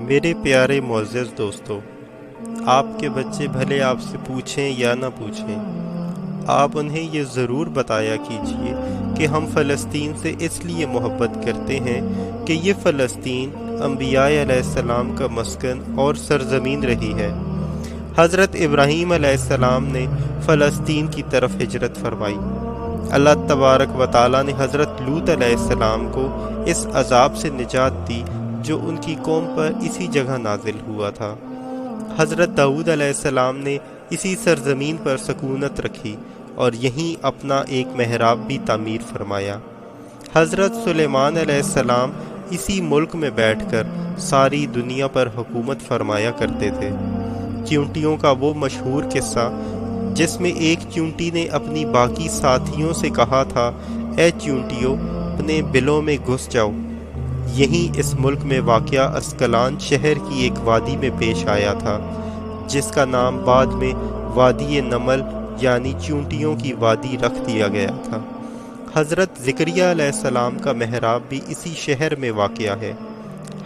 میرے پیارے معزز دوستو، آپ کے بچے بھلے آپ سے پوچھیں یا نہ پوچھیں، آپ انہیں یہ ضرور بتایا کیجئے کہ ہم فلسطین سے اس لیے محبت کرتے ہیں کہ یہ فلسطین انبیاء علیہ السلام کا مسکن اور سرزمین رہی ہے۔ حضرت ابراہیم علیہ السلام نے فلسطین کی طرف ہجرت فرمائی۔ اللہ تبارک و تعالیٰ نے حضرت لوط علیہ السلام کو اس عذاب سے نجات دی جو ان کی قوم پر اسی جگہ نازل ہوا تھا۔ حضرت داؤد علیہ السلام نے اسی سرزمین پر سکونت رکھی اور یہیں اپنا ایک محراب بھی تعمیر فرمایا۔ حضرت سلیمان علیہ السلام اسی ملک میں بیٹھ کر ساری دنیا پر حکومت فرمایا کرتے تھے۔ چیونٹیوں کا وہ مشہور قصہ جس میں ایک چیونٹی نے اپنی باقی ساتھیوں سے کہا تھا، اے چیونٹیوں اپنے بلوں میں گھس جاؤ، یہیں اس ملک میں واقع اسکلان شہر کی ایک وادی میں پیش آیا تھا، جس کا نام بعد میں وادی نمل یعنی چیونٹیوں کی وادی رکھ دیا گیا تھا۔ حضرت زکریا علیہ السلام کا محراب بھی اسی شہر میں واقع ہے۔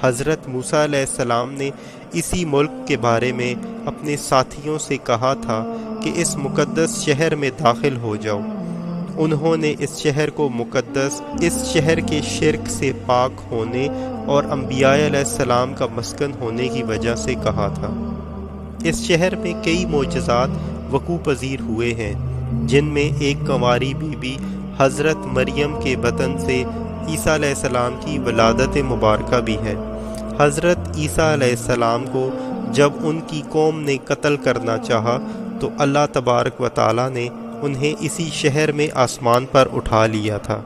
حضرت موسیٰ علیہ السلام نے اسی ملک کے بارے میں اپنے ساتھیوں سے کہا تھا کہ اس مقدس شہر میں داخل ہو جاؤ۔ انہوں نے اس شہر کو مقدس، اس شہر کے شرک سے پاک ہونے اور انبیاء علیہ السلام کا مسکن ہونے کی وجہ سے کہا تھا۔ اس شہر میں کئی معجزات وقوع پذیر ہوئے ہیں، جن میں ایک کنواری بی بی حضرت مریم کے بطن سے عیسیٰ علیہ السلام کی ولادت مبارکہ بھی ہے۔ حضرت عیسیٰ علیہ السلام کو جب ان کی قوم نے قتل کرنا چاہا تو اللہ تبارک و تعالیٰ نے انہیں اسی شہر میں آسمان پر اٹھا لیا تھا۔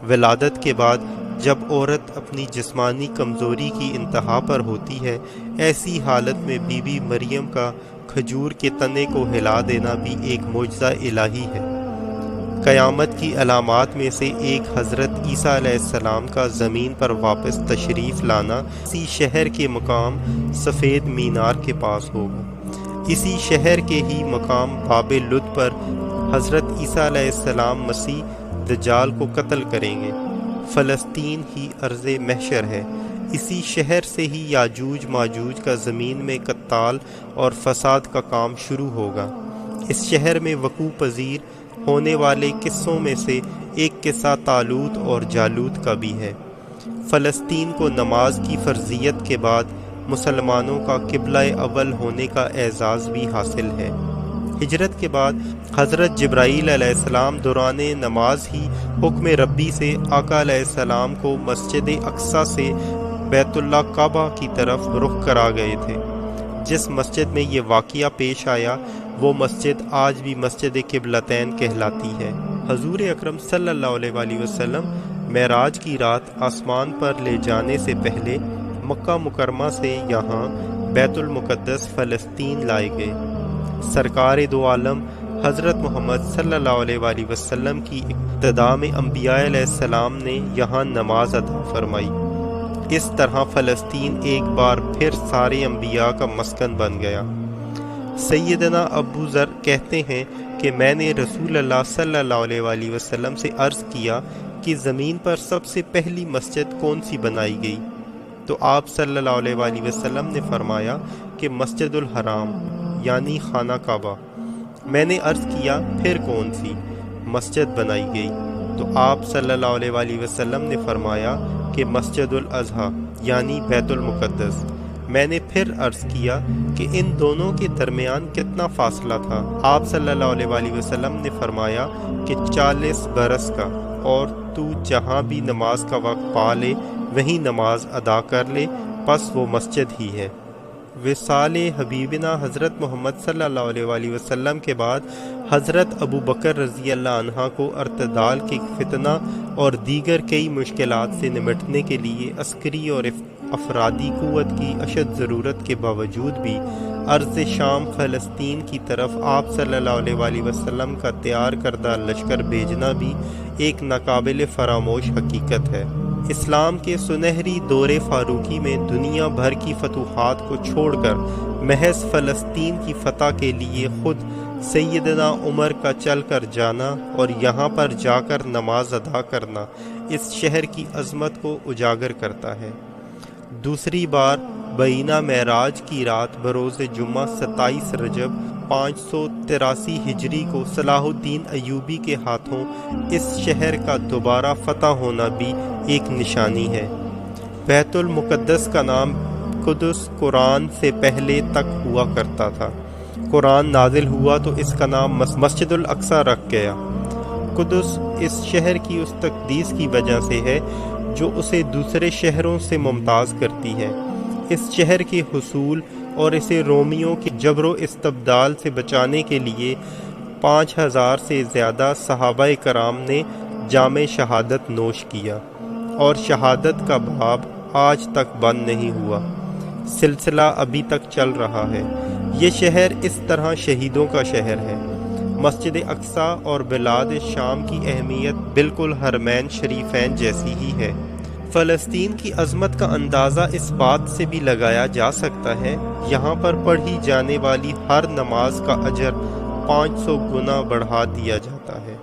ولادت کے بعد جب عورت اپنی جسمانی کمزوری کی انتہا پر ہوتی ہے، ایسی حالت میں بی بی مریم کا کھجور کے تنے کو ہلا دینا بھی ایک معجزہ الہی ہے۔ قیامت کی علامات میں سے ایک حضرت عیسیٰ علیہ السلام کا زمین پر واپس تشریف لانا اسی شہر کے مقام سفید مینار کے پاس ہوگا۔ اسی شہر کے ہی مقام باب لد پر حضرت عیسیٰ علیہ السلام مسیح دجال کو قتل کریں گے۔ فلسطین ہی ارض محشر ہے۔ اسی شہر سے ہی یاجوج ماجوج کا زمین میں قتال اور فساد کا کام شروع ہوگا۔ اس شہر میں وقوع پذیر ہونے والے قصوں میں سے ایک قصہ طالوت اور جالوت کا بھی ہے۔ فلسطین کو نماز کی فرضیت کے بعد مسلمانوں کا قبلہ اول ہونے کا اعزاز بھی حاصل ہے۔ ہجرت کے بعد حضرت جبرائیل علیہ السلام دوران نماز ہی حکم ربی سے آقا علیہ السلام کو مسجد اقصیٰ سے بیت اللہ کعبہ کی طرف رخ کرا گئے تھے۔ جس مسجد میں یہ واقعہ پیش آیا وہ مسجد آج بھی مسجد قبلتین کہلاتی ہے۔ حضور اکرم صلی اللہ علیہ وآلہ وسلم معراج کی رات آسمان پر لے جانے سے پہلے مکہ مکرمہ سے یہاں بیت المقدس فلسطین لائے گئے۔ سرکار دو عالم حضرت محمد صلی اللہ علیہ وآلہ وسلم کی ابتدا میں انبیاء علیہ السلام نے یہاں نماز ادا فرمائی۔ اس طرح فلسطین ایک بار پھر سارے انبیاء کا مسکن بن گیا۔ سیدنا ابو ذر کہتے ہیں کہ میں نے رسول اللہ صلی اللہ علیہ وآلہ وسلم سے عرض کیا کہ زمین پر سب سے پہلی مسجد کون سی بنائی گئی؟ تو آپ صلی اللہ علیہ وآلہ وسلم نے فرمایا کہ مسجد الحرام یعنی خانہ کعبہ۔ میں نے عرض کیا پھر کون سی مسجد بنائی گئی؟ تو آپ صلی اللہ علیہ وآلہ وسلم نے فرمایا کہ مسجد الاضحیٰ یعنی بیت المقدس۔ میں نے پھر عرض کیا کہ ان دونوں کے درمیان کتنا فاصلہ تھا؟ آپ صلی اللہ علیہ وآلہ وسلم نے فرمایا کہ 40 برس کا، اور تو جہاں بھی نماز کا وقت پا لے وہیں نماز ادا کر لے، پس وہ مسجد ہی ہے۔ وصال حبیبنا حضرت محمد صلی اللہ علیہ وآلہ وسلم کے بعد حضرت ابو بکر رضی اللہ عنہ کو ارتدال کے فتنہ اور دیگر کئی مشکلات سے نمٹنے کے لیے عسکری اور افرادی قوت کی اشد ضرورت کے باوجود بھی ارض شام فلسطین کی طرف آپ صلی اللہ علیہ وآلہ وسلم کا تیار کردہ لشکر بھیجنا بھی ایک ناقابل فراموش حقیقت ہے۔ اسلام کے سنہری دور فاروقی میں دنیا بھر کی فتوحات کو چھوڑ کر محض فلسطین کی فتح کے لیے خود سیدنا عمر کا چل کر جانا اور یہاں پر جا کر نماز ادا کرنا اس شہر کی عظمت کو اجاگر کرتا ہے۔ دوسری بار مبینہ معراج کی رات بروز جمعہ 27 رجب 583 ہجری کو صلاح الدین ایوبی کے ہاتھوں اس شہر کا دوبارہ فتح ہونا بھی ایک نشانی ہے۔ بیت المقدس کا نام قدس قرآن سے پہلے تک ہوا کرتا تھا۔ قرآن نازل ہوا تو اس کا نام مسجد الاقصی رکھ گیا۔ قدس اس شہر کی اس تقدیس کی وجہ سے ہے جو اسے دوسرے شہروں سے ممتاز کرتی ہے۔ اس شہر کے حصول اور اسے رومیوں کے جبر و استبدال سے بچانے کے لیے 5000 سے زیادہ صحابہ کرام نے جام شہادت نوش کیا، اور شہادت کا باب آج تک بند نہیں ہوا، سلسلہ ابھی تک چل رہا ہے۔ یہ شہر اس طرح شہیدوں کا شہر ہے۔ مسجد اقصی اور بلاد شام کی اہمیت بالکل حرمین شریفین جیسی ہی ہے۔ فلسطین کی عظمت کا اندازہ اس بات سے بھی لگایا جا سکتا ہے، یہاں پر پڑھی جانے والی ہر نماز کا اجر 500 گنا بڑھا دیا جاتا ہے۔